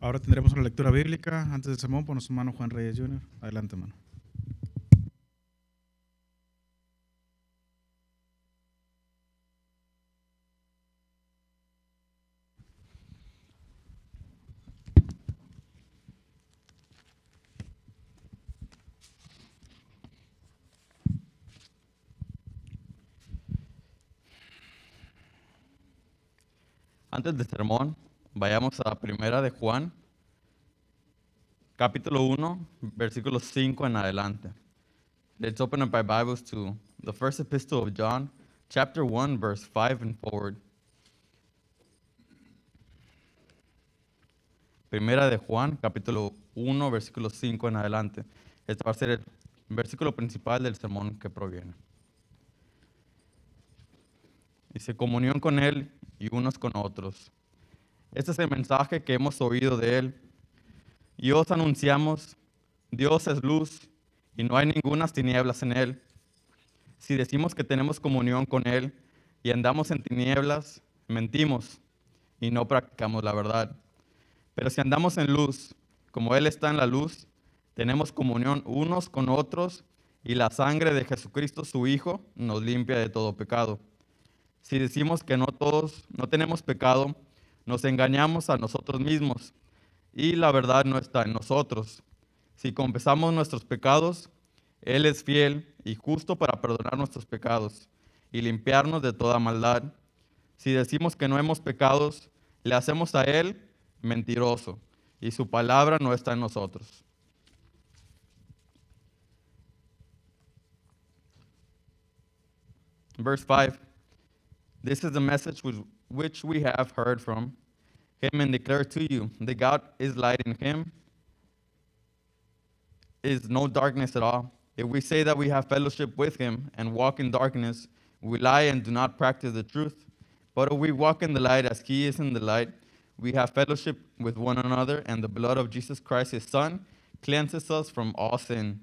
Ahora tendremos una lectura bíblica. Antes del sermón, pon su mano Juan Reyes Jr. Adelante, mano. Antes del sermón, vayamos a Primera de Juan, capítulo 1, versículos 5 en adelante. Let's open up our Bibles to the first epistle of John, chapter 1, verse 5 and forward. Primera de Juan, capítulo 1, versículo 5 en adelante. Este va a ser el versículo principal del sermón que proviene. Dice, comunión con Él y unos con otros. Este es el mensaje que hemos oído de Él y os anunciamos, Dios es luz y no hay ningunas tinieblas en Él. Si decimos que tenemos comunión con Él y andamos en tinieblas, mentimos y no practicamos la verdad. Pero si andamos en luz, como Él está en la luz, tenemos comunión unos con otros y la sangre de Jesucristo, su Hijo, nos limpia de todo pecado. Si decimos que no tenemos pecado, nos engañamos a nosotros mismos y la verdad no está en nosotros. Si confesamos nuestros pecados, Él es fiel y justo para perdonar nuestros pecados y limpiarnos de toda maldad. Si decimos que no hemos pecados, le hacemos a Él mentiroso y su palabra no está en nosotros. Verse 5. This is the message which we have heard from Him and declare to you that God is light in Him is no darkness at all. If we say that we have fellowship with Him and walk in darkness, we lie and do not practice the truth. But if we walk in the light as He is in the light, we have fellowship with one another, and the blood of Jesus Christ, His Son, cleanses us from all sin.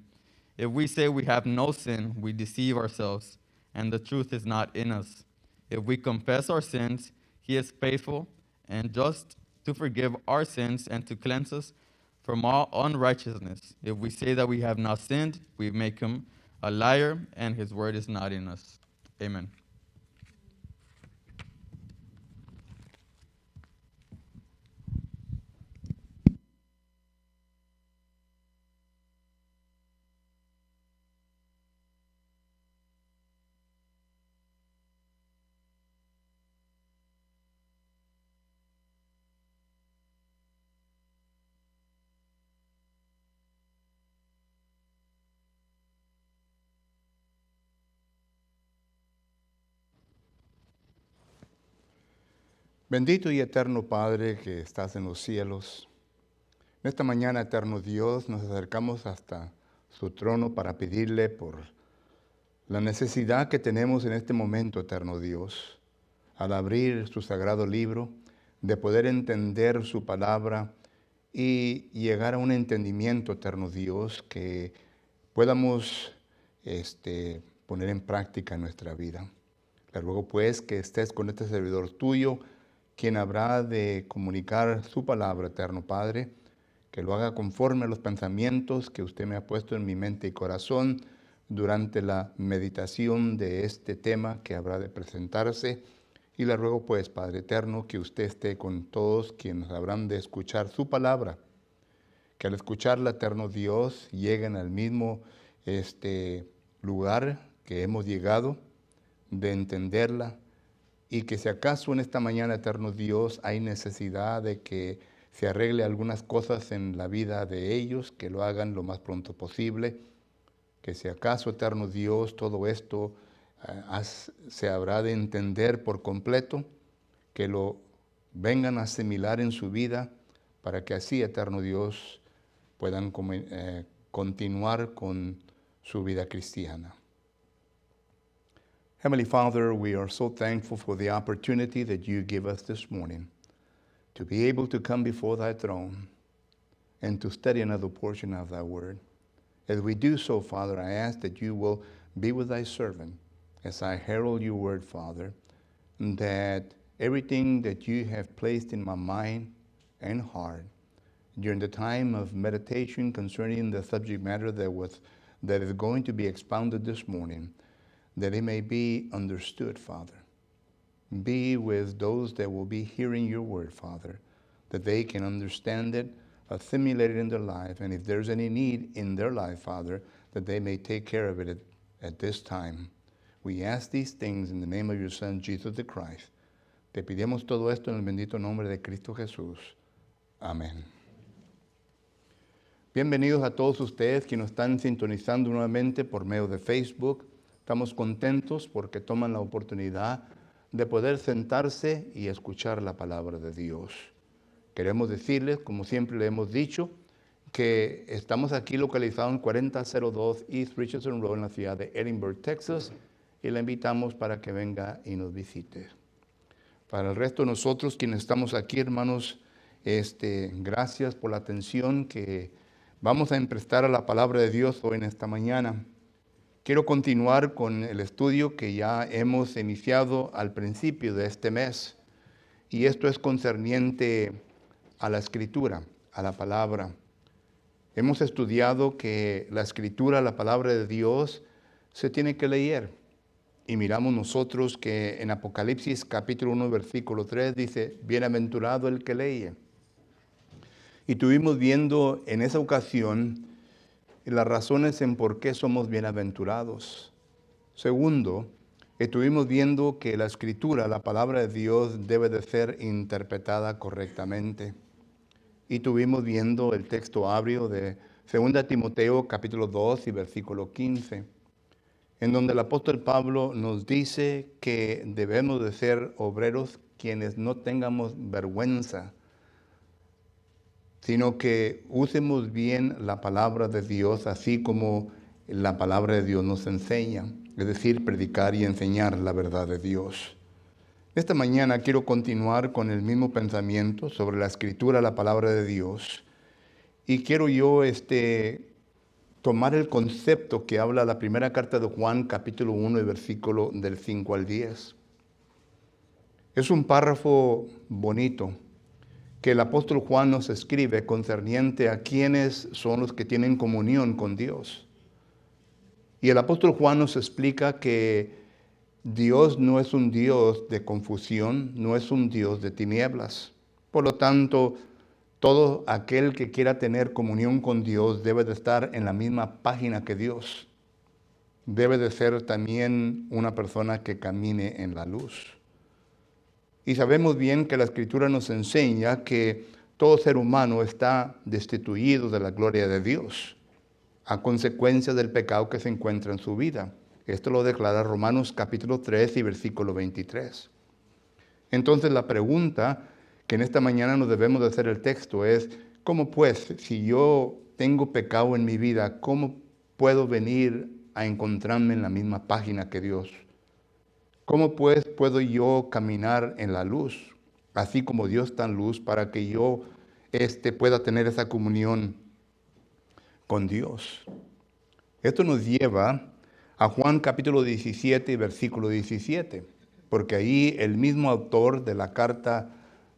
If we say we have no sin, we deceive ourselves, and the truth is not in us. If we confess our sins, He is faithful and just to forgive our sins and to cleanse us from all unrighteousness. If we say that we have not sinned, we make Him a liar, and His word is not in us. Amen. Bendito y eterno Padre que estás en los cielos, en esta mañana, eterno Dios, nos acercamos hasta su trono para pedirle por la necesidad que tenemos en este momento, eterno Dios, al abrir su sagrado libro, de poder entender su palabra y llegar a un entendimiento, eterno Dios, que podamos poner en práctica en nuestra vida. Le ruego pues que estés con este servidor tuyo, quien habrá de comunicar su palabra, eterno Padre, que lo haga conforme a los pensamientos que usted me ha puesto en mi mente y corazón durante la meditación de este tema que habrá de presentarse. Y le ruego pues, Padre eterno, que usted esté con todos quienes habrán de escuchar su palabra, que al escucharla, eterno Dios, lleguen al mismo lugar que hemos llegado, de entenderla, y que si acaso en esta mañana, eterno Dios, hay necesidad de que se arregle algunas cosas en la vida de ellos, que lo hagan lo más pronto posible, que si acaso, eterno Dios, todo esto se habrá de entender por completo, que lo vengan a asimilar en su vida, para que así, eterno Dios, puedan continuar con su vida cristiana. Heavenly Father, we are so thankful for the opportunity that you give us this morning to be able to come before thy throne and to study another portion of thy word. As we do so, Father, I ask that you will be with thy servant as I herald your word, Father, and that everything that you have placed in my mind and heart during the time of meditation concerning the subject matter that is going to be expounded this morning, that it may be understood, Father. Be with those that will be hearing your word, Father, that they can understand it, assimilate it in their life, and if there's any need in their life, Father, that they may take care of it at this time. We ask these things in the name of your Son, Jesus the Christ. Te pedimos todo esto en el bendito nombre de Cristo Jesús. Amén. Bienvenidos a todos ustedes que nos están sintonizando nuevamente por medio de Facebook. Estamos contentos porque toman la oportunidad de poder sentarse y escuchar la palabra de Dios. Queremos decirles, como siempre le hemos dicho, que estamos aquí localizados en 4002 East Richardson Road en la ciudad de Edinburgh, Texas, y le invitamos para que venga y nos visite. Para el resto de nosotros quienes estamos aquí, hermanos, gracias por la atención que vamos a prestar a la palabra de Dios hoy en esta mañana. Quiero continuar con el estudio que ya hemos iniciado al principio de este mes, y esto es concerniente a la Escritura, a la palabra. Hemos estudiado que la Escritura, la palabra de Dios, se tiene que leer. Y miramos nosotros que en Apocalipsis capítulo 1, versículo 3 dice, bienaventurado el que lee. Y estuvimos viendo en esa ocasión las razones en por qué somos bienaventurados. Segundo, estuvimos viendo que la Escritura, la palabra de Dios, debe de ser interpretada correctamente. Y estuvimos viendo el texto áureo de 2 Timoteo capítulo 2 y versículo 15. En donde el apóstol Pablo nos dice que debemos de ser obreros quienes no tengamos vergüenza, sino que usemos bien la palabra de Dios así como la palabra de Dios nos enseña, es decir, predicar y enseñar la verdad de Dios. Esta mañana quiero continuar con el mismo pensamiento sobre la Escritura, la palabra de Dios, y quiero yo tomar el concepto que habla la primera carta de Juan, capítulo 1, y versículo del 5 al 10. Es un párrafo bonito que el apóstol Juan nos escribe concerniente a quienes son los que tienen comunión con Dios. Y el apóstol Juan nos explica que Dios no es un Dios de confusión, no es un Dios de tinieblas. Por lo tanto, todo aquel que quiera tener comunión con Dios debe de estar en la misma página que Dios. Debe de ser también una persona que camine en la luz. Y sabemos bien que la Escritura nos enseña que todo ser humano está destituido de la gloria de Dios a consecuencia del pecado que se encuentra en su vida. Esto lo declara Romanos capítulo 3 y versículo 23. Entonces la pregunta que en esta mañana nos debemos de hacer el texto es, ¿cómo pues, si yo tengo pecado en mi vida, cómo puedo venir a encontrarme en la misma página que Dios? ¿Cómo pues puedo yo caminar en la luz, así como Dios está en luz, para que yo pueda tener esa comunión con Dios? Esto nos lleva a Juan capítulo 17 y versículo 17, porque ahí el mismo autor de la carta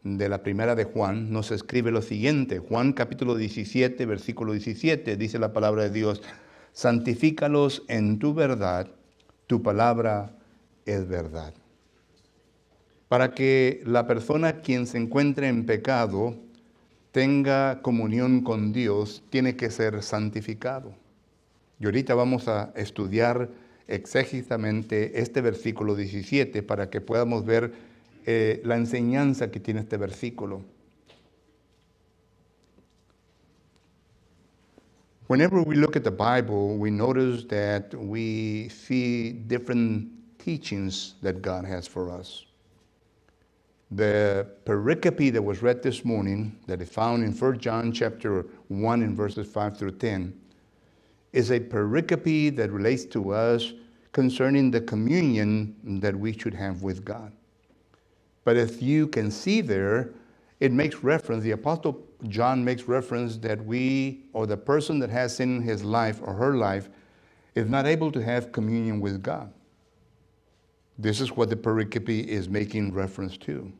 de la primera de Juan nos escribe lo siguiente. Juan capítulo 17, versículo 17, dice la palabra de Dios, santifícalos en tu verdad, tu palabra es verdad. Para que la persona quien se encuentre en pecado tenga comunión con Dios, tiene que ser santificado. Y ahorita vamos a estudiar exégitamente este versículo 17 para que podamos ver la enseñanza que tiene este versículo. Whenever we look at the Bible, we notice that we see different teachings that God has for us. The pericope that was read this morning, that is found in 1 John chapter 1 and verses 5 through 10, is a pericope that relates to us concerning the communion that we should have with God. But as you can see there, it makes reference, the Apostle John makes reference that we, or the person that has sin in his life or her life, is not able to have communion with God. This is what the pericope is making reference to.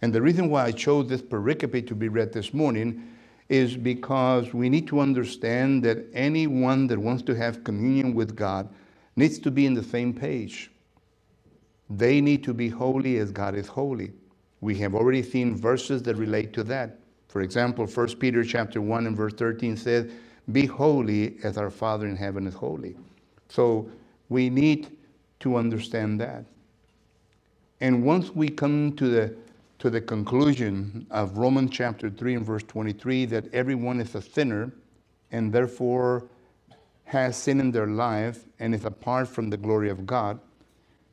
And the reason why I chose this pericope to be read this morning is because we need to understand that anyone that wants to have communion with God needs to be in the same page. They need to be holy as God is holy. We have already seen verses that relate to that. For example, 1 Peter chapter 1 and verse 13 says, "Be holy as our Father in heaven is holy." So we need to understand that. And once we come to the conclusion of Romans chapter 3 and verse 23, that everyone is a sinner and therefore has sin in their life and is apart from the glory of God,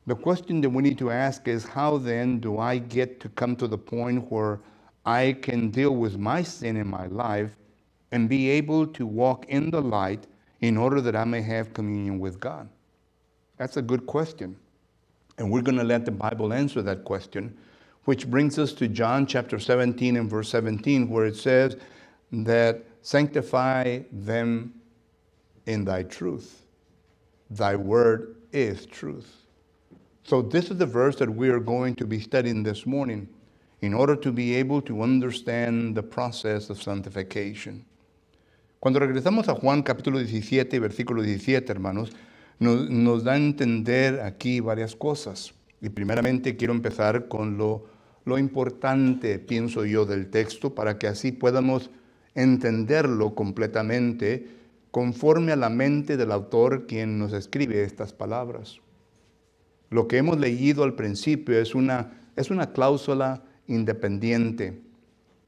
the question that we need to ask is, how then do I get to come to the point where I can deal with my sin in my life and be able to walk in the light in order that I may have communion with God? That's a good question. And we're going to let the Bible answer that question, which brings us to John chapter 17 and verse 17, where it says that sanctify them in thy truth. Thy word is truth. So this is the verse that we are going to be studying this morning in order to be able to understand the process of sanctification. Cuando regresamos a Juan capítulo 17, versículo 17, hermanos, nos da a entender aquí varias cosas. Y primeramente quiero empezar con lo importante, pienso yo, del texto, para que así podamos entenderlo completamente conforme a la mente del autor quien nos escribe estas palabras. Lo que hemos leído al principio es una cláusula independiente,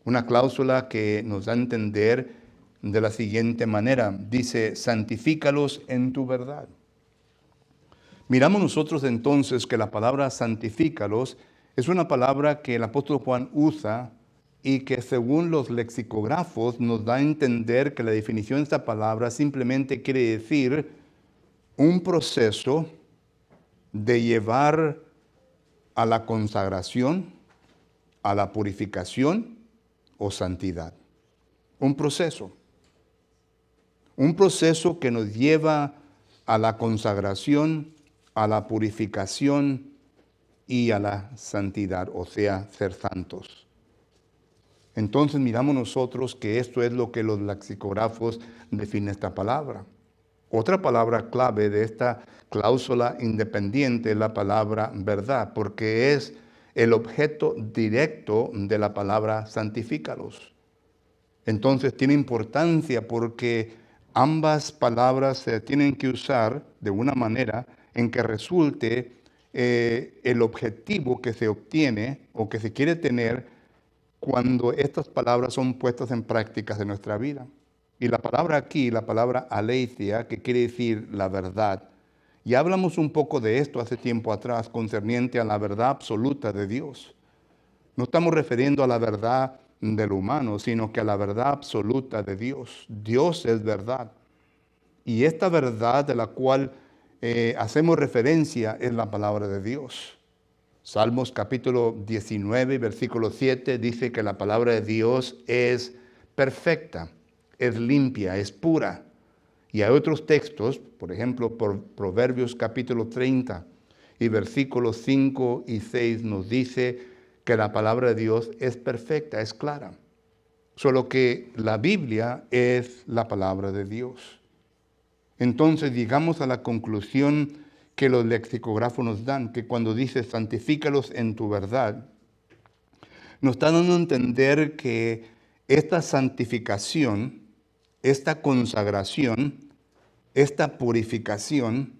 una cláusula que nos da a entender de la siguiente manera. Dice, santifícalos en tu verdad. Miramos nosotros entonces que la palabra santifícalos es una palabra que el apóstol Juan usa y que según los lexicógrafos nos da a entender que la definición de esta palabra simplemente quiere decir un proceso de llevar a la consagración, a la purificación o santidad. Un proceso que nos lleva a la consagración, a la purificación y a la santidad, o sea, ser santos. Entonces miramos nosotros que esto es lo que los lexicógrafos definen esta palabra. Otra palabra clave de esta cláusula independiente es la palabra verdad, porque es el objeto directo de la palabra santifícalos. Entonces tiene importancia porque ambas palabras se tienen que usar de una manera en que resulte el objetivo que se obtiene o que se quiere tener cuando estas palabras son puestas en prácticas en nuestra vida. Y la palabra aquí, la palabra aletheia, que quiere decir la verdad. Ya hablamos un poco de esto hace tiempo atrás, concerniente a la verdad absoluta de Dios. No estamos refiriendo a la verdad del humano, sino que a la verdad absoluta de Dios. Dios es verdad. Y esta verdad de la cual hacemos referencia es la palabra de Dios. Salmos capítulo 19, versículo 7 dice que la palabra de Dios es perfecta, es limpia, es pura. Y hay otros textos, por ejemplo, por Proverbios capítulo 30 y versículos 5 y 6 nos dice que la palabra de Dios es perfecta, es clara. Solo que la Biblia es la palabra de Dios. Entonces llegamos a la conclusión que los lexicógrafos nos dan, que cuando dice santifícalos en tu verdad, nos está dando a entender que esta santificación, esta consagración, esta purificación,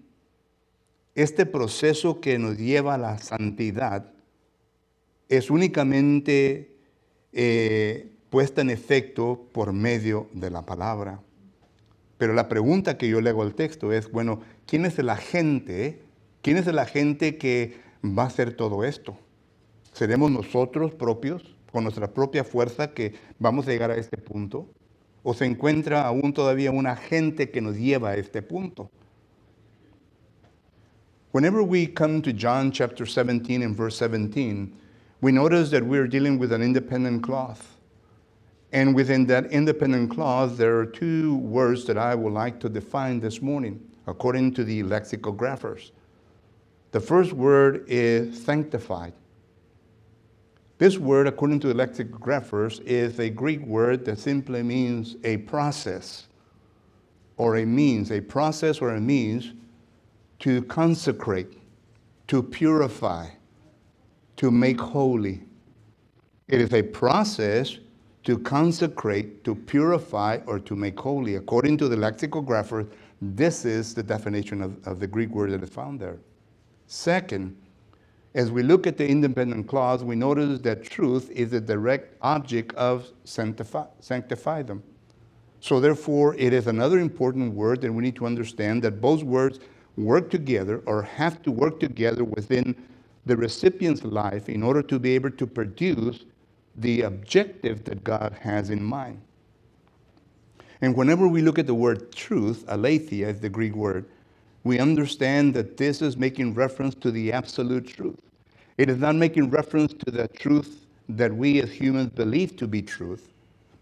este proceso que nos lleva a la santidad, es únicamente puesta en efecto por medio de la palabra. Pero la pregunta que yo le hago al texto es, bueno, ¿quién es el agente? ¿Quién es el agente que va a hacer todo esto? ¿Seremos nosotros propios, con nuestra propia fuerza, que vamos a llegar a este punto? ¿O se encuentra aún todavía un agente que nos lleva a este punto? Whenever we come to John chapter 17 and verse 17, we notice that we're dealing with an independent clause. And within that independent clause, there are two words that I would like to define this morning, according to the lexicographers. The first word is sanctified. This word, according to the lexicographers, is a Greek word that simply means a process or a means, a process or a means to consecrate, to purify, to make holy. It is a process to consecrate, to purify, or to make holy. According to the lexicographer, this is the definition of the Greek word that is found there. Second, as we look at the independent clause, we notice that truth is the direct object of sanctify them. So therefore, it is another important word that we need to understand that both words work together or have to work together within the recipient's life in order to be able to produce the objective that God has in mind. And whenever we look at the word truth, aletheia is the Greek word, we understand that this is making reference to the absolute truth. It is not making reference to the truth that we as humans believe to be truth,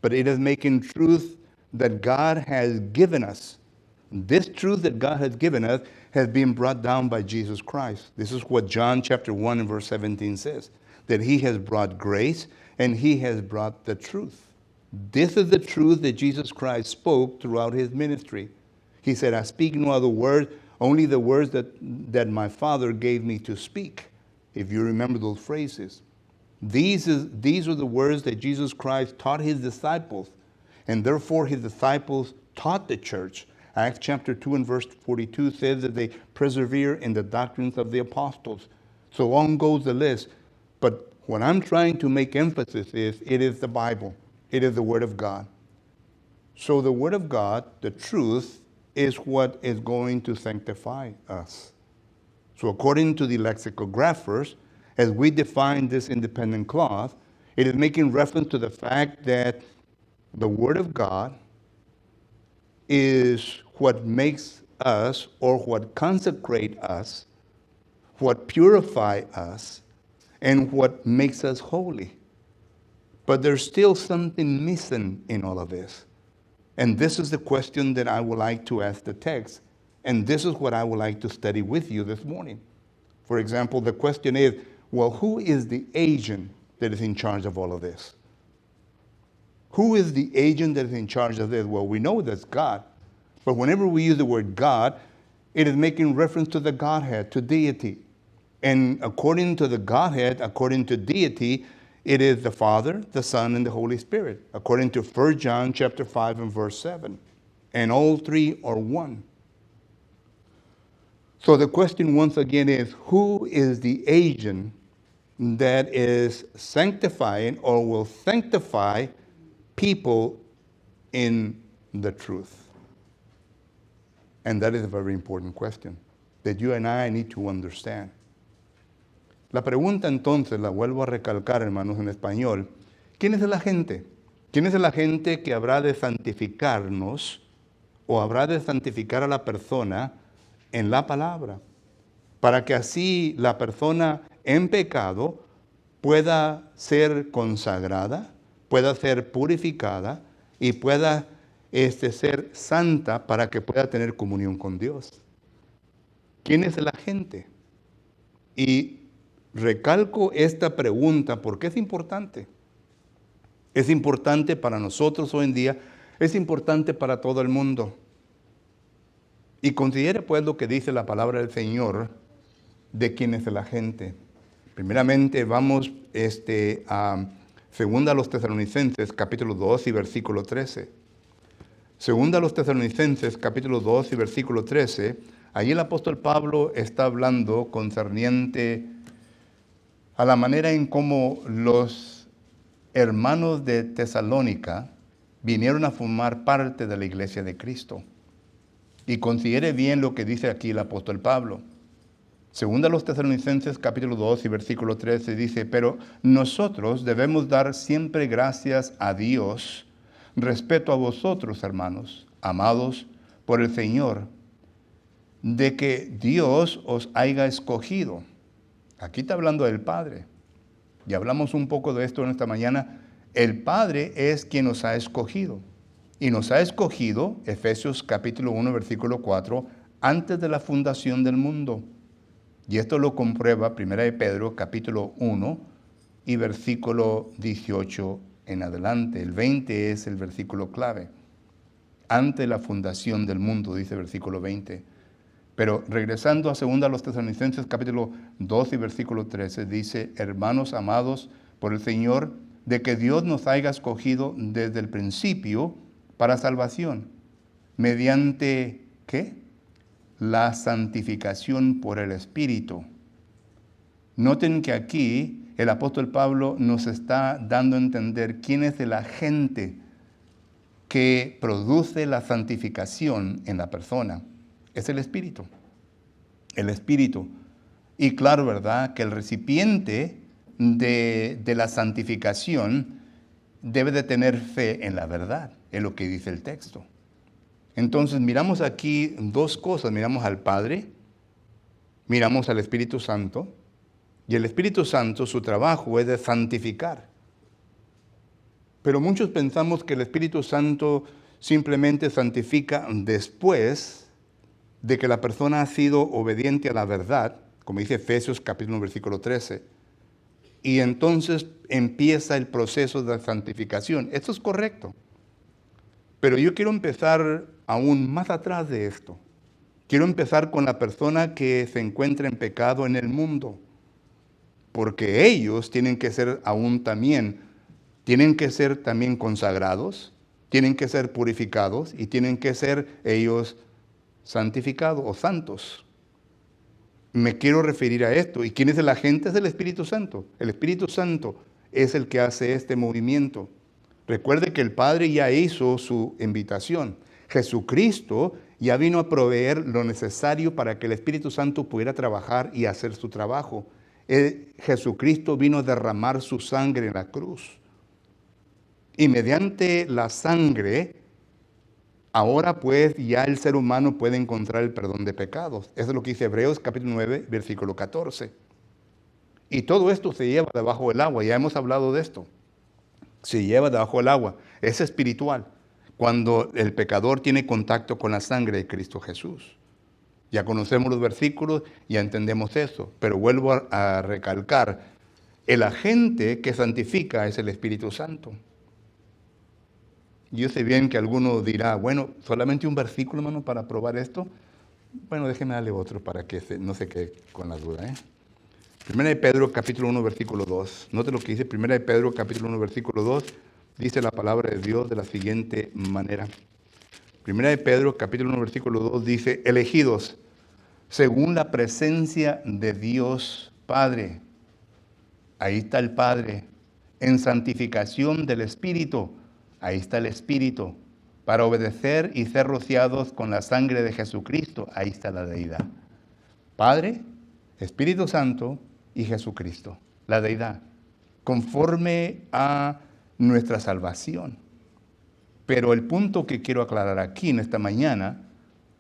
but it is making truth that God has given us. This truth that God has given us has been brought down by Jesus Christ. This is what John chapter 1 and verse 17 says, that he has brought grace and he has brought the truth. This is the truth that Jesus Christ spoke throughout his ministry. He said, I speak no other word, only the words that my Father gave me to speak. If you remember those phrases. These are the words that Jesus Christ taught his disciples. And therefore his disciples taught the church. Acts chapter 2 and verse 42 says that they persevere in the doctrines of the apostles. So on goes the list. But what I'm trying to make emphasis is, it is the Bible. It is the Word of God. So the Word of God, the truth, is what is going to sanctify us. So according to the lexicographers, as we define this independent clause, it is making reference to the fact that the Word of God is what makes us, or what consecrates us, what purifies us, and what makes us holy. But there's still something missing in all of this. And this is the question that I would like to ask the text. And this is what I would like to study with you this morning. For example, the question is, well, who is the agent that is in charge of all of this? Who is the agent that is in charge of this? Well, we know that's God. But whenever we use the word God, it is making reference to the Godhead, to deity. And according to the Godhead, according to deity, it is the Father, the Son, and the Holy Spirit, according to 1 John chapter 5 and verse 7. And all three are one. So the question once again is, who is the agent that is sanctifying or will sanctify people in the truth? And that is a very important question that you and I need to understand. La pregunta entonces, la vuelvo a recalcar, hermanos, en español. ¿Quién es la gente? ¿Quién es la gente que habrá de santificarnos o habrá de santificar a la persona en la palabra? Para que así la persona en pecado pueda ser consagrada, pueda ser purificada y pueda ser santa para que pueda tener comunión con Dios. ¿Quién es la gente? Y recalco esta pregunta porque es importante. Es importante para nosotros hoy en día, es importante para todo el mundo. Y considere pues lo que dice la palabra del Señor de quién es la gente. Primeramente vamos a 2 Tesalonicenses capítulo 2 y versículo 13. 2 Tesalonicenses capítulo 2 y versículo 13. Allí el apóstol Pablo está hablando concerniente a la manera en cómo los hermanos de Tesalónica vinieron a formar parte de la iglesia de Cristo. Y considere bien lo que dice aquí el apóstol Pablo. Segunda a los Tesalonicenses capítulo 2 y versículo 13 dice, pero nosotros debemos dar siempre gracias a Dios respecto a vosotros, hermanos, amados por el Señor, de que Dios os haya escogido. Aquí está hablando del Padre. Y hablamos un poco de esto en esta mañana. El Padre es quien nos ha escogido. Y nos ha escogido, Efesios capítulo 1, versículo 4, antes de la fundación del mundo. Y esto lo comprueba 1 de Pedro capítulo 1 y versículo 18 en adelante. El 20 es el versículo clave. Ante la fundación del mundo, dice el versículo 20. Pero regresando a 2 Tesalonicenses capítulo 2 y versículo 13, dice: hermanos amados por el Señor, de que Dios nos haya escogido desde el principio para salvación, mediante, ¿qué? La santificación por el Espíritu. Noten que aquí el apóstol Pablo nos está dando a entender quién es el agente que produce la santificación en la persona. Es el Espíritu. El Espíritu. Y claro, ¿verdad? Que el recipiente de la santificación debe de tener fe en la verdad. Es lo que dice el texto. Entonces miramos aquí dos cosas. Miramos al Padre, miramos al Espíritu Santo. Y el Espíritu Santo, su trabajo es de santificar. Pero muchos pensamos que el Espíritu Santo simplemente santifica después de que la persona ha sido obediente a la verdad, como dice Efesios capítulo 1, versículo 13, y entonces empieza el proceso de santificación. Esto es correcto. Pero yo quiero empezar aún más atrás de esto. Quiero empezar con la persona que se encuentra en pecado en el mundo. Porque ellos tienen que ser también consagrados, tienen que ser purificados y tienen que ser ellos santificados o santos. Me quiero referir a esto. ¿Y quién es el agente? Es el Espíritu Santo. El Espíritu Santo es el que hace este movimiento. Recuerde que el Padre ya hizo su invitación. Jesucristo ya vino a proveer lo necesario para que el Espíritu Santo pudiera trabajar y hacer su trabajo. Jesucristo vino a derramar su sangre en la cruz. Y mediante la sangre, ahora pues ya el ser humano puede encontrar el perdón de pecados. Eso es lo que dice Hebreos capítulo 9, versículo 14. Y todo esto se lleva debajo del agua. Ya hemos hablado de esto. Se lleva debajo del agua. Es espiritual. Cuando el pecador tiene contacto con la sangre de Cristo Jesús. Ya conocemos los versículos, ya entendemos eso. Pero vuelvo a recalcar, el agente que santifica es el Espíritu Santo. Yo sé bien que alguno dirá, bueno, solamente un versículo, hermano, para probar esto. Bueno, déjeme darle otro para que no se quede con la duda. Primera de Pedro, capítulo 1, versículo 2. Note lo que dice Primera de Pedro, capítulo 1, versículo 2. Dice la palabra de Dios de la siguiente manera. Primera de Pedro, capítulo 1, versículo 2, dice: elegidos según la presencia de Dios Padre. Ahí está el Padre. En santificación del Espíritu. Ahí está el Espíritu. Para obedecer y ser rociados con la sangre de Jesucristo. Ahí está la deidad. Padre, Espíritu Santo y Jesucristo. La deidad. Conforme a nuestra salvación. Pero el punto que quiero aclarar aquí en esta mañana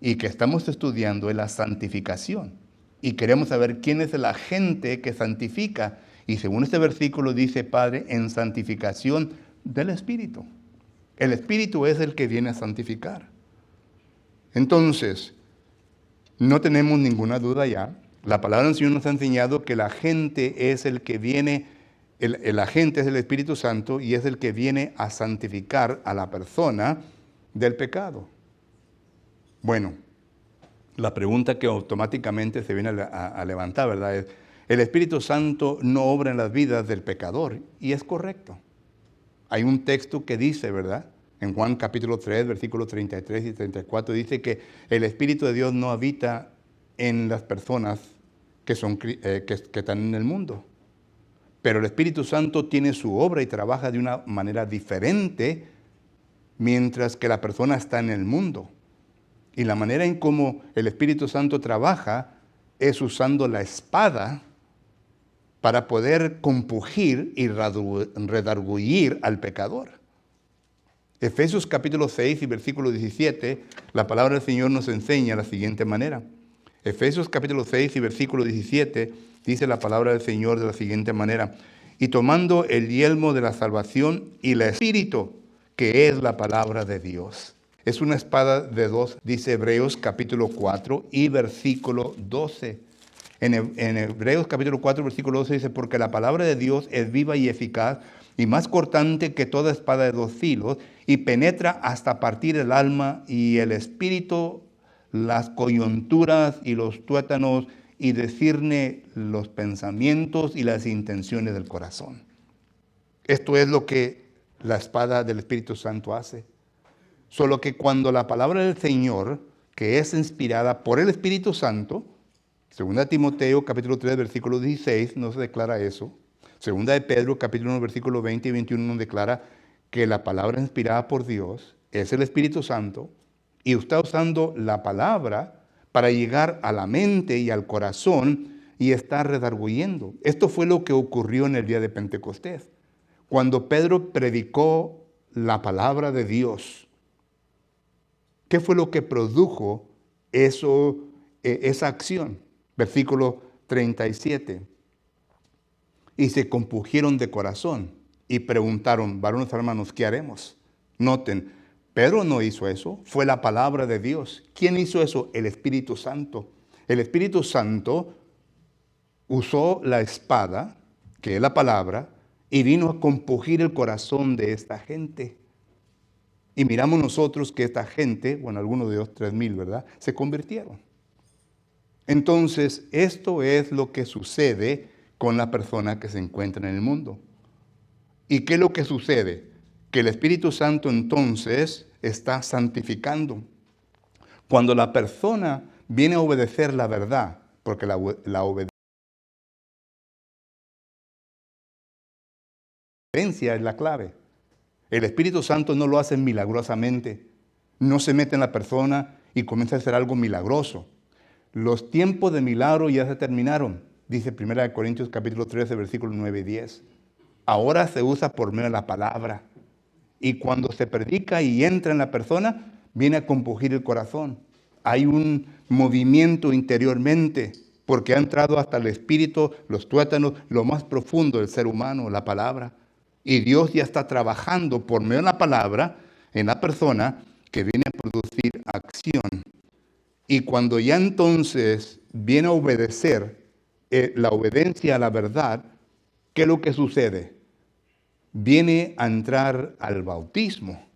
y que estamos estudiando es la santificación. Y queremos saber quién es el agente que santifica. Y según este versículo dice, Padre, en santificación del Espíritu. El Espíritu es el que viene a santificar. Entonces, no tenemos ninguna duda ya. La palabra del Señor nos ha enseñado que el agente es el que viene, el agente es el Espíritu Santo y es el que viene a santificar a la persona del pecado. Bueno, la pregunta que automáticamente se viene a levantar, ¿verdad? Es, el Espíritu Santo no obra en las vidas del pecador, y es correcto. Hay un texto que dice, ¿verdad? En Juan capítulo 3, versículos 33 y 34, dice que el Espíritu de Dios no habita en las personas que están en el mundo. Pero el Espíritu Santo tiene su obra y trabaja de una manera diferente mientras que la persona está en el mundo. Y la manera en cómo el Espíritu Santo trabaja es usando la espada para poder compugir y redarguir al pecador. Efesios capítulo 6 y versículo 17, la palabra del Señor nos enseña de la siguiente manera. Efesios capítulo 6 y versículo 17, dice la palabra del Señor de la siguiente manera: y tomando el yelmo de la salvación y el Espíritu, que es la palabra de Dios. Es una espada de dos, dice Hebreos capítulo 4 y versículo 12. En Hebreos capítulo 4, versículo 12 dice, porque la palabra de Dios es viva y eficaz y más cortante que toda espada de dos filos y penetra hasta partir el alma y el espíritu, las coyunturas y los tuétanos y discierne los pensamientos y las intenciones del corazón. Esto es lo que la espada del Espíritu Santo hace. Solo que cuando la palabra del Señor, que es inspirada por el Espíritu Santo, 2 Timoteo capítulo 3 versículo 16 nos declara eso. 2 de Pedro capítulo 1 versículo 20 y 21 nos declara que la palabra inspirada por Dios es el Espíritu Santo y está usando la palabra para llegar a la mente y al corazón y está redarguyendo. Esto fue lo que ocurrió en el día de Pentecostés. Cuando Pedro predicó la palabra de Dios, ¿qué fue lo que produjo esa acción? Versículo 37. Y se compungieron de corazón y preguntaron, varones hermanos, ¿qué haremos? Noten, Pedro no hizo eso, fue la palabra de Dios. ¿Quién hizo eso? El Espíritu Santo. El Espíritu Santo usó la espada, que es la palabra, y vino a compungir el corazón de esta gente. Y miramos nosotros que esta gente, bueno, algunos de ellos, 3,000, ¿verdad?, se convirtieron. Entonces, esto es lo que sucede con la persona que se encuentra en el mundo. ¿Y qué es lo que sucede? Que el Espíritu Santo entonces está santificando. Cuando la persona viene a obedecer la verdad, porque la obediencia es la clave. El Espíritu Santo no lo hace milagrosamente. No se mete en la persona y comienza a hacer algo milagroso. Los tiempos de milagro ya se terminaron, dice 1 Corintios capítulo 13, versículos 9 y 10. Ahora se usa por medio de la palabra. Y cuando se predica y entra en la persona, viene a compungir el corazón. Hay un movimiento interiormente, porque ha entrado hasta el espíritu, los tuétanos, lo más profundo del ser humano, la palabra. Y Dios ya está trabajando por medio de la palabra en la persona que viene a producir acción. Y cuando ya entonces viene a obedecer, la obediencia a la verdad, ¿qué es lo que sucede? Viene a entrar al bautismo.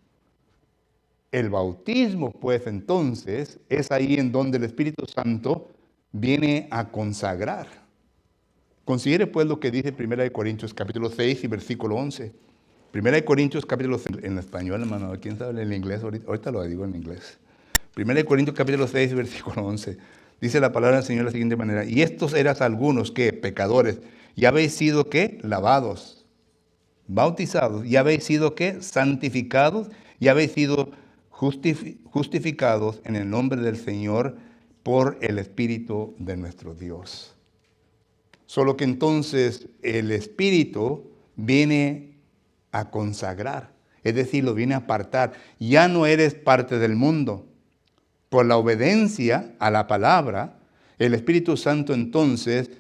El bautismo, pues entonces, es ahí en donde el Espíritu Santo viene a consagrar. Considere pues lo que dice 1 Corintios capítulo 6 y versículo 11. 1 Corintios capítulo 6, en español, hermano, ¿quién sabe en inglés? Ahorita lo digo en inglés. 1 Corintios capítulo 6 y versículo 11. Dice la palabra del Señor de la siguiente manera. Y estos eras algunos que, pecadores, ya habéis sido ¿qué? Lavados, bautizados, ya habéis sido ¿qué? Santificados, ya habéis sido justificados en el nombre del Señor por el Espíritu de nuestro Dios. Solo que entonces el Espíritu viene a consagrar, es decir, lo viene a apartar. Ya no eres parte del mundo. Por la obediencia a la palabra, el Espíritu Santo entonces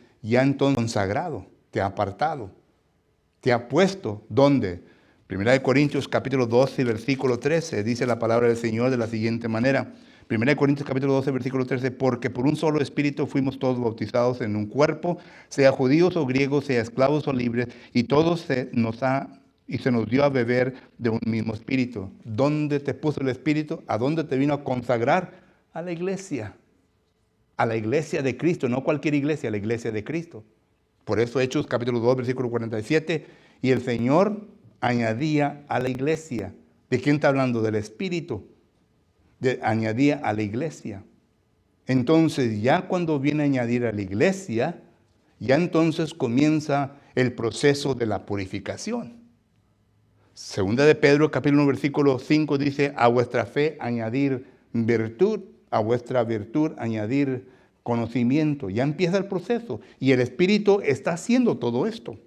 consagrado, te ha apartado, te ha puesto, ¿dónde? 1 Corintios capítulo 12, versículo 13, dice la palabra del Señor de la siguiente manera. 1 Corintios capítulo 12, versículo 13, porque por un solo espíritu fuimos todos bautizados en un cuerpo, sea judíos o griegos, sea esclavos o libres, y todos se nos dio a beber de un mismo espíritu. ¿Dónde te puso el espíritu? ¿A dónde te vino a consagrar? A la iglesia de Cristo, no cualquier iglesia, la iglesia de Cristo. Por eso Hechos capítulo 2, versículo 47, y el Señor añadía a la iglesia. ¿De quién está hablando? Del Espíritu. Añadía a la iglesia. Entonces, ya cuando viene a añadir a la iglesia, ya entonces comienza el proceso de la purificación. Segunda de Pedro, capítulo 1, versículo 5, dice, a vuestra fe añadir virtud, a vuestra virtud añadir conocimiento. Ya empieza el proceso y el Espíritu está haciendo todo esto.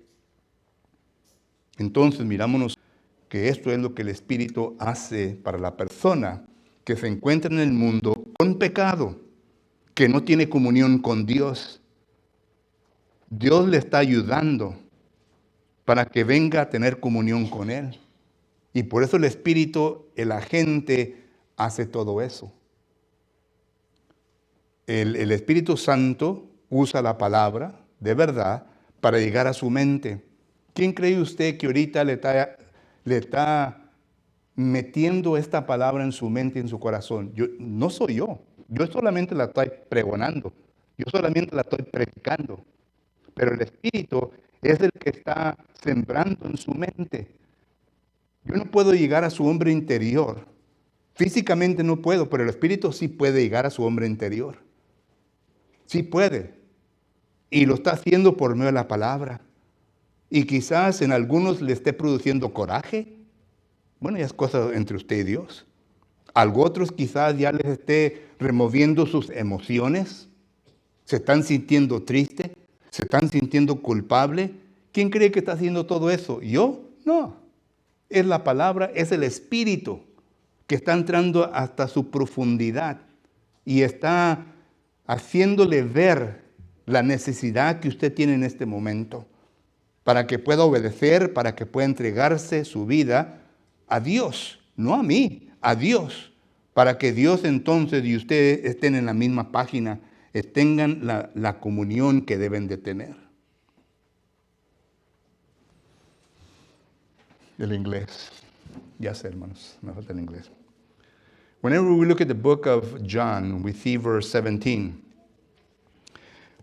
Entonces, mirámonos que esto es lo que el Espíritu hace para la persona que se encuentra en el mundo con pecado, que no tiene comunión con Dios. Dios le está ayudando para que venga a tener comunión con Él. Y por eso el Espíritu, el agente, hace todo eso. El Espíritu Santo usa la palabra de verdad para llegar a su mente. ¿Quién cree usted que ahorita le está metiendo esta palabra en su mente y en su corazón? No soy yo. Yo solamente la estoy pregonando. Yo solamente la estoy predicando. Pero el Espíritu es el que está sembrando en su mente. Yo no puedo llegar a su hombre interior. Físicamente no puedo, pero el Espíritu sí puede llegar a su hombre interior. Sí puede. Y lo está haciendo por medio de la palabra. Y quizás en algunos le esté produciendo coraje. Bueno, ya es cosa entre usted y Dios. A otros quizás ya les esté removiendo sus emociones. Se están sintiendo tristes. Se están sintiendo culpables. ¿Quién cree que está haciendo todo eso? ¿Yo? No. Es la palabra, es el Espíritu que está entrando hasta su profundidad y está haciéndole ver la necesidad que usted tiene en este momento para que pueda obedecer, para que pueda entregarse su vida a Dios, no a mí, a Dios, para que Dios entonces y usted estén en la misma página, tengan la comunión que deben de tener. El inglés. Ya sé, hermanos, me falta el inglés. Whenever we look at the book of John, we see verse 17.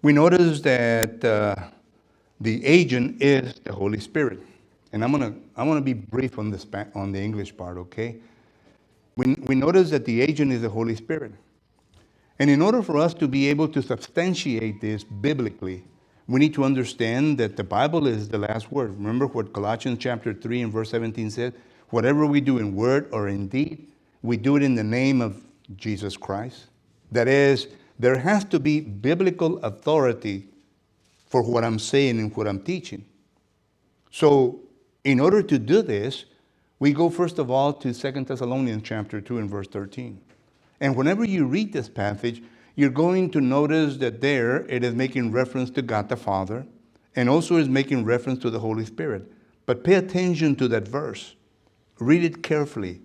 We notice that the agent is the Holy Spirit. And I'm gonna be brief on the English part, okay? We notice that the agent is the Holy Spirit. And in order for us to be able to substantiate this biblically, we need to understand that the Bible is the last word. Remember what Colossians chapter 3 and verse 17 says? Whatever we do in word or in deed, we do it in the name of Jesus Christ. That is, there has to be biblical authority for what I'm saying and what I'm teaching. So, in order to do this, we go first of all to 2 Thessalonians chapter 2 and verse 13. And whenever you read this passage, you're going to notice that there it is making reference to God the Father and also is making reference to the Holy Spirit. But pay attention to that verse. Read it carefully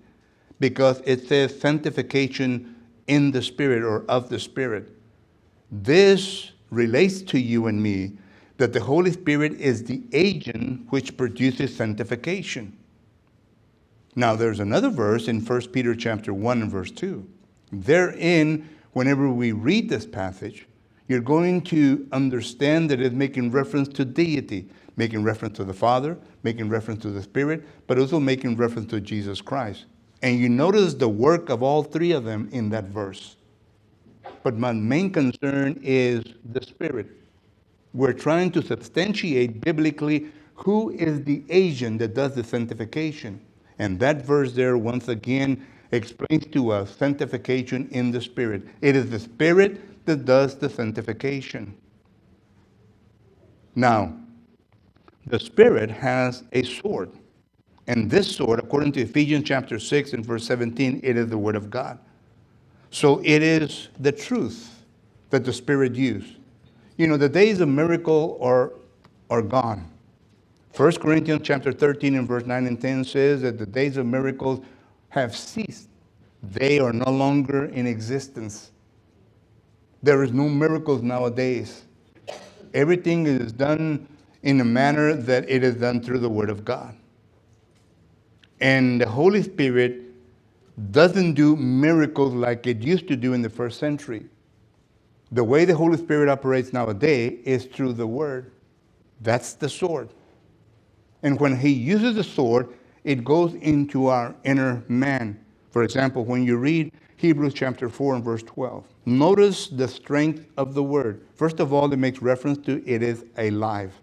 because it says sanctification in the Spirit or of the Spirit. This relates to you and me that the Holy Spirit is the agent which produces sanctification. Now there's another verse in 1 Peter chapter 1 and verse 2. Therein, whenever we read this passage, you're going to understand that it's making reference to deity, making reference to the Father, making reference to the Spirit, but also making reference to Jesus Christ. And you notice the work of all three of them in that verse. But my main concern is the Spirit. We're trying to substantiate biblically who is the agent that does the sanctification. And that verse there, once again, explains to us sanctification in the Spirit. It is the Spirit that does the sanctification. Now, the Spirit has a sword. And this sword, according to Ephesians chapter 6 and verse 17, it is the Word of God. So it is the truth that the Spirit used. You know, the days of miracle are gone. 1 Corinthians chapter 13 and verse 9 and 10 says that the days of miracles have ceased. They are no longer in existence. There is no miracles nowadays. Everything is done in a manner that it is done through the Word of God. And the Holy Spirit doesn't do miracles like it used to do in the first century. The way the Holy Spirit operates nowadays is through the Word. That's the sword. And when He uses the sword, it goes into our inner man. For example, when you read Hebrews chapter 4 and verse 12, notice the strength of the Word. First of all, it makes reference to it is alive.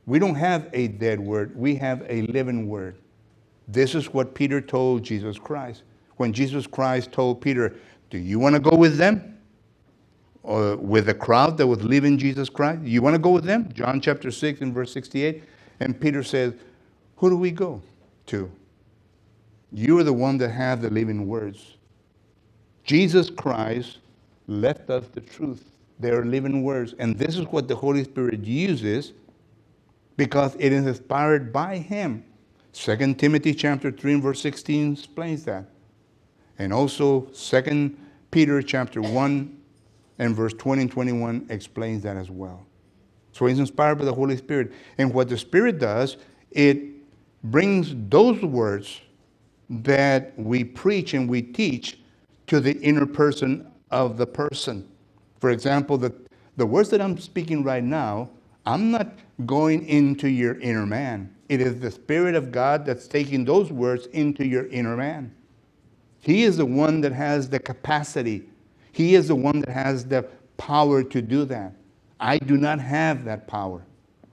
We don't have a dead Word. We have a living Word. This is what Peter told Jesus Christ. When Jesus Christ told Peter, do you want to go with them? Or with the crowd that was leaving Jesus Christ? You want to go with them? John chapter 6 and verse 68. And Peter says, who do we go to? You are the one that have the living words. Jesus Christ left us the truth. They are living words. And this is what the Holy Spirit uses because it is inspired by Him. 2 Timothy chapter 3 and verse 16 explains that. And also 2 Peter chapter 1 and verse 20 and 21 explains that as well. So it's inspired by the Holy Spirit. And what the Spirit does, it brings those words that we preach and we teach to the inner person of the person. For example, the words that I'm speaking right now, I'm not going into your inner man. It is the Spirit of God that's taking those words into your inner man. He is the one that has the capacity. He is the one that has the power to do that. I do not have that power.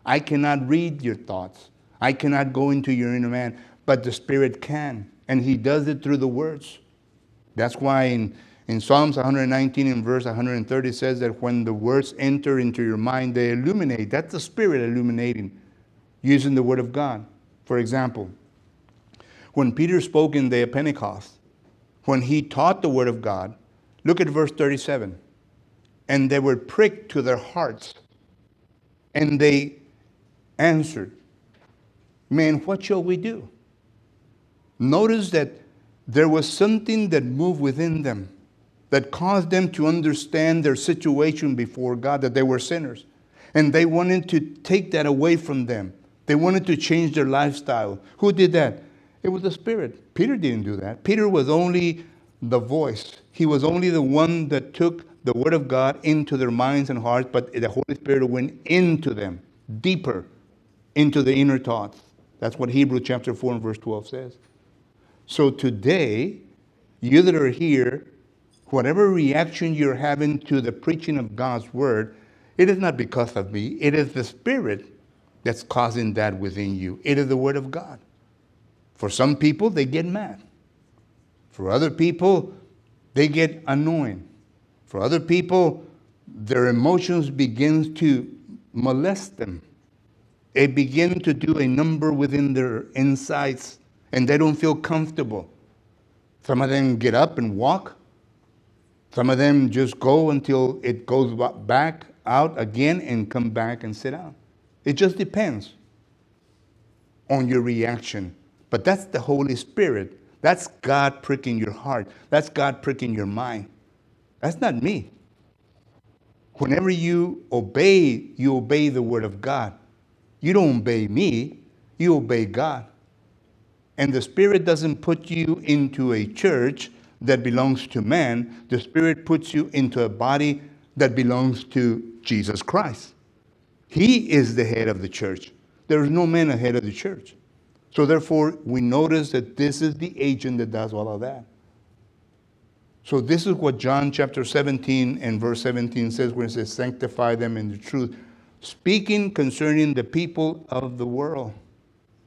I cannot read your thoughts. I cannot go into your inner man, but the Spirit can, and He does it through the words. That's why in Psalms 119 and verse 130 says that when the words enter into your mind, they illuminate. That's the Spirit illuminating, using the Word of God. For example, when Peter spoke in the day of Pentecost, when he taught the Word of God, look at verse 37. And they were pricked to their hearts, and they answered, "Man, what shall we do?" Notice that there was something that moved within them that caused them to understand their situation before God, that they were sinners. And they wanted to take that away from them. They wanted to change their lifestyle. Who did that? It was the Spirit. Peter didn't do that. Peter was only the voice. He was only the one that took the Word of God into their minds and hearts, but the Holy Spirit went into them, deeper into the inner thoughts. That's what Hebrews chapter 4 and verse 12 says. So today, you that are here, whatever reaction you're having to the preaching of God's Word, it is not because of me. It is the Spirit that's causing that within you. It is the Word of God. For some people, they get mad. For other people, they get annoying. For other people, their emotions begin to molest them. They begin to do a number within their insides, and they don't feel comfortable. Some of them get up and walk. Some of them just go until it goes back out again and come back and sit down. It just depends on your reaction. But that's the Holy Spirit. That's God pricking your heart. That's God pricking your mind. That's not me. Whenever you obey the Word of God. You don't obey me, you obey God. And the Spirit doesn't put you into a church that belongs to man. The Spirit puts you into a body that belongs to Jesus Christ. He is the head of the church. There is no man ahead of the church. So therefore, we notice that this is the agent that does all of that. So this is what John chapter 17 and verse 17 says, when it says, sanctify them in the truth. Speaking concerning the people of the world.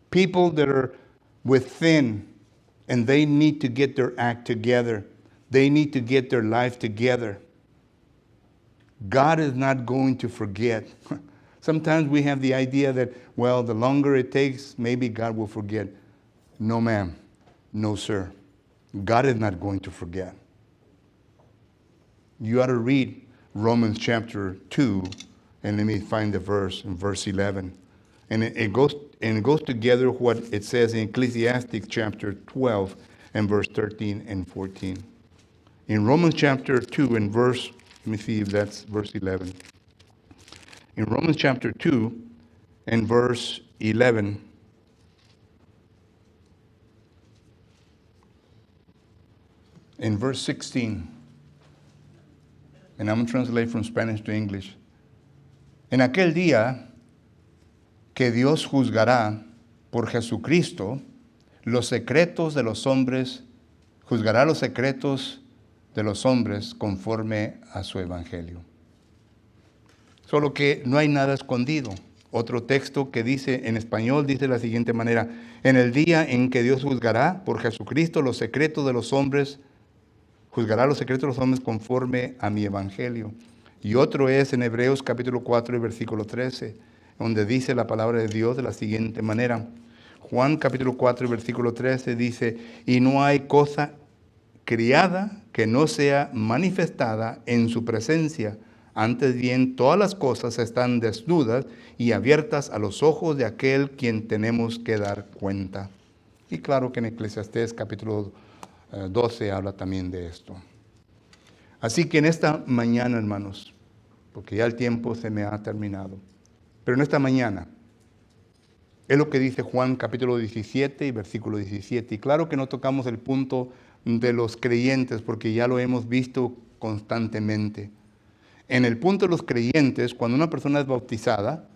People that are within, and they need to get their act together. They need to get their life together. God is not going to forget. Sometimes we have the idea that, well, the longer it takes, maybe God will forget. No, ma'am. No, sir. God is not going to forget. You ought to read Romans chapter 2, and let me find the verse, in verse 11. And it goes together what it says in Ecclesiastes chapter 12 and verse 13 and 14. In Romans chapter 2 and verse, let me see if that's verse 11. In Romans chapter 2 and verse 11, in verse 16, and I'm going to translate from Spanish to English. En aquel día que Dios juzgará por Jesucristo los secretos de los hombres, juzgará los secretos de los hombres conforme a su evangelio. Solo que no hay nada escondido. Otro texto que dice en español dice de la siguiente manera: en el día en que Dios juzgará por Jesucristo los secretos de los hombres, juzgará los secretos de los hombres conforme a mi evangelio. Y otro es en Hebreos capítulo 4 y versículo 13, donde dice la palabra de Dios de la siguiente manera. Juan capítulo 4 y versículo 13 dice: y no hay cosa criada que no sea manifestada en su presencia. Antes bien, todas las cosas están desnudas y abiertas a los ojos de aquel quien tenemos que dar cuenta. Y claro que en Eclesiastés capítulo 12 habla también de esto. Así que en esta mañana, hermanos, porque ya el tiempo se me ha terminado, pero en esta mañana, es lo que dice Juan capítulo 17 y versículo 17. Y claro que no tocamos el punto de los creyentes porque ya lo hemos visto constantemente. En el punto de los creyentes, cuando una persona es bautizada,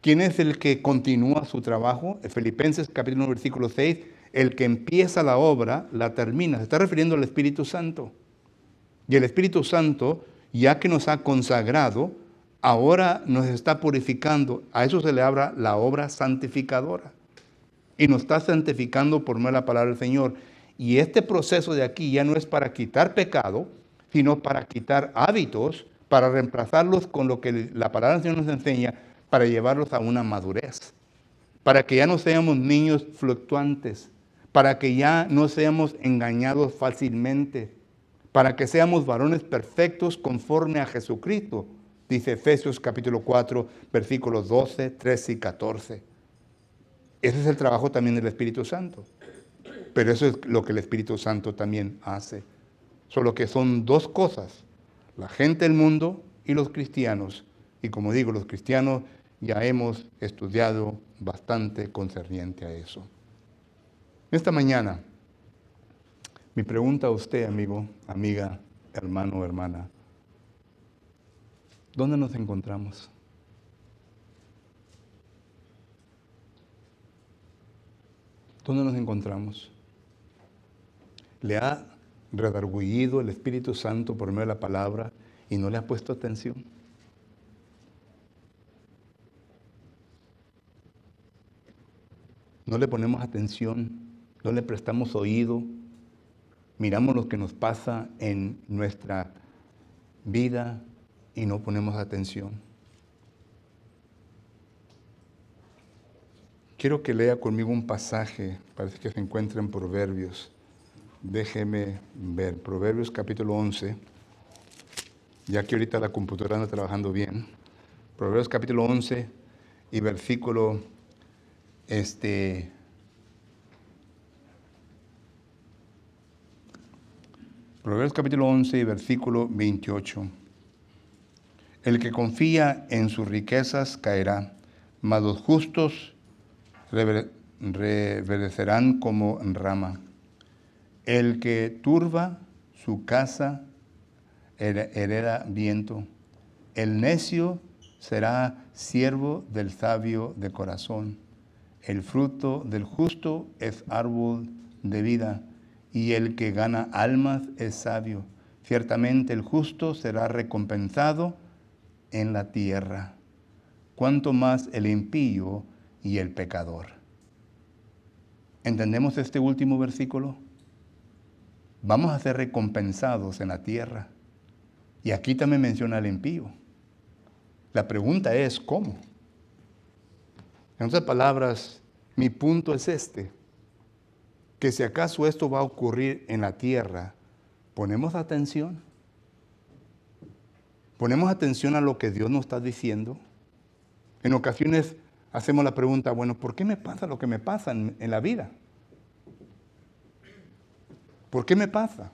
¿quién es el que continúa su trabajo? En Filipenses capítulo 1, versículo 6, el que empieza la obra, la termina. Se está refiriendo al Espíritu Santo. Y el Espíritu Santo, ya que nos ha consagrado, ahora nos está purificando. A eso se le habla la obra santificadora. Y nos está santificando por medio de la palabra del Señor. Y este proceso de aquí ya no es para quitar pecado, sino para quitar hábitos, para reemplazarlos con lo que la palabra del Señor nos enseña, para llevarlos a una madurez. Para que ya no seamos niños fluctuantes, para que ya no seamos engañados fácilmente, para que seamos varones perfectos conforme a Jesucristo, dice Efesios capítulo 4, versículos 12, 13 y 14. Ese es el trabajo también del Espíritu Santo. Pero eso es lo que el Espíritu Santo también hace. Solo que son dos cosas, la gente del mundo y los cristianos. Y como digo, los cristianos ya hemos estudiado bastante concerniente a eso. Esta mañana, mi pregunta a usted, amigo, amiga, hermano o hermana, ¿dónde nos encontramos? ¿Dónde nos encontramos? ¿Le ha redargüido el Espíritu Santo por medio de la palabra y no le ha puesto atención? No le ponemos atención, no le prestamos oído, miramos lo que nos pasa en nuestra vida y no ponemos atención. Quiero que lea conmigo un pasaje, parece que se encuentra en Proverbios. Déjeme ver, Proverbios capítulo 11, ya que ahorita la computadora anda trabajando bien. Proverbios capítulo 11 y versículo Proverbios capítulo 11 y versículo 28. El que confía en sus riquezas caerá, mas los justos reverdecerán como rama. El que turba su casa hereda viento. El necio será siervo del sabio de corazón. El fruto del justo es árbol de vida, y el que gana almas es sabio. Ciertamente el justo será recompensado en la tierra, cuanto más el impío y el pecador. ¿Entendemos este último versículo? Vamos a ser recompensados en la tierra. Y aquí también menciona al impío. La pregunta es, ¿cómo? En otras palabras, mi punto es este, que si acaso esto va a ocurrir en la tierra, ¿ponemos atención? ¿Ponemos atención a lo que Dios nos está diciendo? En ocasiones hacemos la pregunta, bueno, ¿por qué me pasa lo que me pasa en la vida? ¿Por qué me pasa?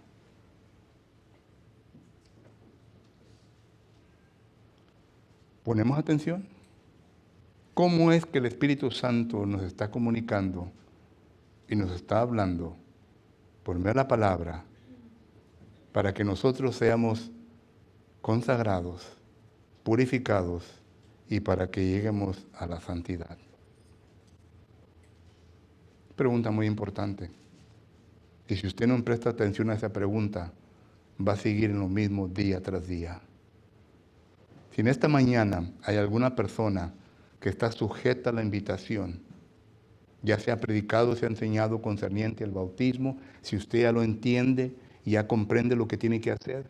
¿Ponemos atención? ¿Cómo es que el Espíritu Santo nos está comunicando y nos está hablando por medio de la palabra para que nosotros seamos consagrados, purificados y para que lleguemos a la santidad? Pregunta muy importante. Y si usted no presta atención a esa pregunta, va a seguir en lo mismo día tras día. Si en esta mañana hay alguna persona que está sujeta a la invitación, ya se ha predicado, se ha enseñado concerniente al bautismo, si usted ya lo entiende, ya comprende lo que tiene que hacer,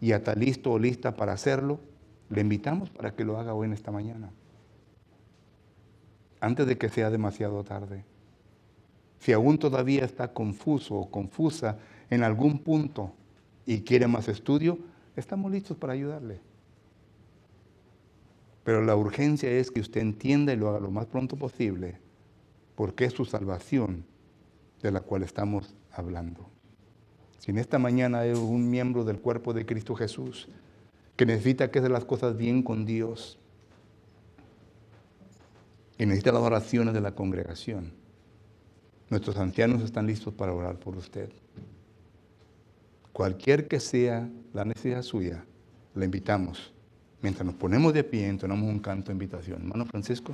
y ya está listo o lista para hacerlo, le invitamos para que lo haga hoy en esta mañana, antes de que sea demasiado tarde. Si aún todavía está confuso o confusa en algún punto y quiere más estudio, estamos listos para ayudarle. Pero la urgencia es que usted entienda y lo haga lo más pronto posible, porque es su salvación de la cual estamos hablando. Si en esta mañana hay un miembro del cuerpo de Cristo Jesús que necesita que hacer las cosas bien con Dios y necesita las oraciones de la congregación, nuestros ancianos están listos para orar por usted. Cualquier que sea la necesidad suya, le invitamos. Mientras nos ponemos de pie, entonamos un canto de invitación. Hermano Francisco.